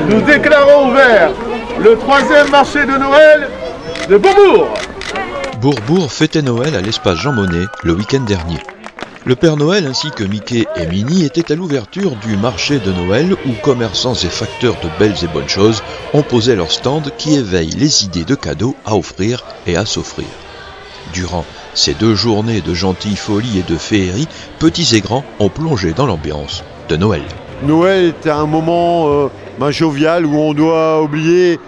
nous déclarons ouvert le 3e marché de Noël de Bourbourg. Bourbourg fêtait Noël à l'espace Jean Monnet le week-end dernier. Le Père Noël ainsi que Mickey et Minnie étaient à l'ouverture du marché de Noël où commerçants et facteurs de belles et bonnes choses ont posé leur stand qui éveille les idées de cadeaux à offrir et à s'offrir. Durant ces 2 journées de gentille folie et de féerie, petits et grands ont plongé dans l'ambiance de Noël. Noël est un moment jovial où on doit oublier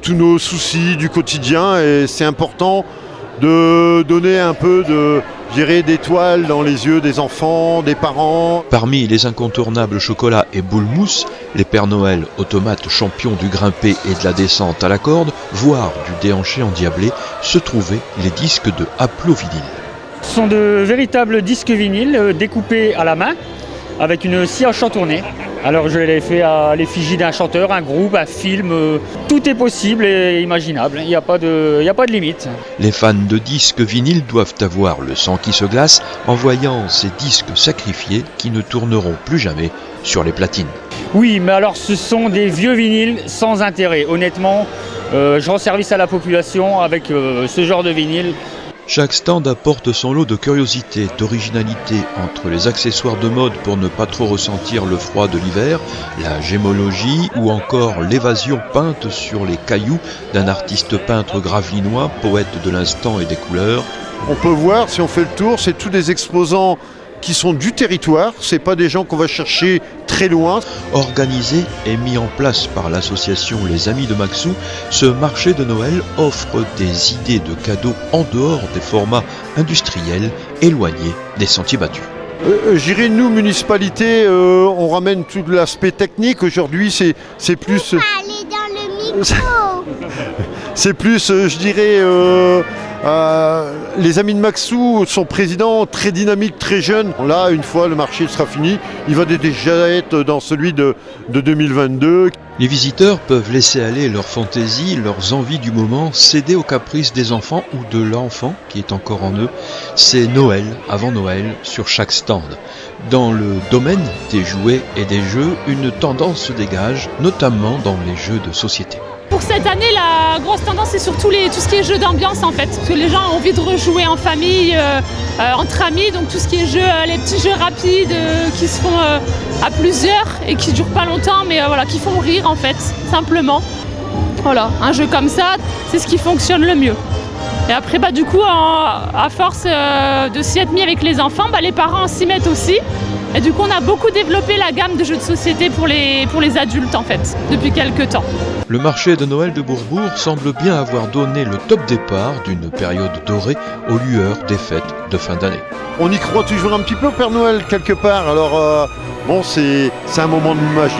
tous nos soucis du quotidien et c'est important de donner un peu d'étoiles dans les yeux des enfants, des parents. Parmi les incontournables chocolats et boules mousse, les Pères Noël automates champions du grimpé et de la descente à la corde, voire du déhanché endiablé, se trouvaient les disques de Aplo-Vinyle. Ce sont de véritables disques vinyles découpés à la main avec une scie à chantourner. Alors je l'ai fait à l'effigie d'un chanteur, un groupe, un film, tout est possible et imaginable, il n'y a pas de limite. Les fans de disques vinyles doivent avoir le sang qui se glace en voyant ces disques sacrifiés qui ne tourneront plus jamais sur les platines. Oui, mais alors ce sont des vieux vinyles sans intérêt. Honnêtement, je rends service à la population avec ce genre de vinyle. Chaque stand apporte son lot de curiosités, d'originalité entre les accessoires de mode pour ne pas trop ressentir le froid de l'hiver, la gémologie ou encore l'évasion peinte sur les cailloux d'un artiste peintre gravinois, poète de l'instant et des couleurs. On peut voir, si on fait le tour, c'est tous des exposants qui sont du territoire, c'est pas des gens qu'on va chercher très loin. Organisé et mis en place par l'association Les Amis de Maxou, ce marché de Noël offre des idées de cadeaux en dehors des formats industriels éloignés des sentiers battus. Je dirais, nous, municipalité, on ramène tout l'aspect technique. Aujourd'hui, c'est plus... Allez dans le micro. C'est plus, je dirais... les Amis de Maxou, son président, très dynamique, très jeune. Là, une fois le marché sera fini, il va déjà être dans celui de 2022. Les visiteurs peuvent laisser aller leur fantaisie, leurs envies du moment, céder aux caprices des enfants ou de l'enfant qui est encore en eux. C'est Noël avant Noël sur chaque stand. Dans le domaine des jouets et des jeux, une tendance se dégage, notamment dans les jeux de société. Pour cette année, la grosse tendance, c'est surtout tout ce qui est jeux d'ambiance en fait. Parce que les gens ont envie de rejouer en famille, entre amis. Donc tout ce qui est jeux, les petits jeux rapides qui se font à plusieurs et qui ne durent pas longtemps, mais voilà, qui font rire en fait, simplement. Voilà, un jeu comme ça, c'est ce qui fonctionne le mieux. Et après, du coup, à force de s'y être mis avec les enfants, les parents s'y mettent aussi. Et du coup, on a beaucoup développé la gamme de jeux de société pour les adultes, en fait, depuis quelques temps. Le marché de Noël de Bourbourg semble bien avoir donné le top départ d'une période dorée aux lueurs des fêtes de fin d'année. On y croit toujours un petit peu au Père Noël, quelque part. Alors, c'est un moment magique.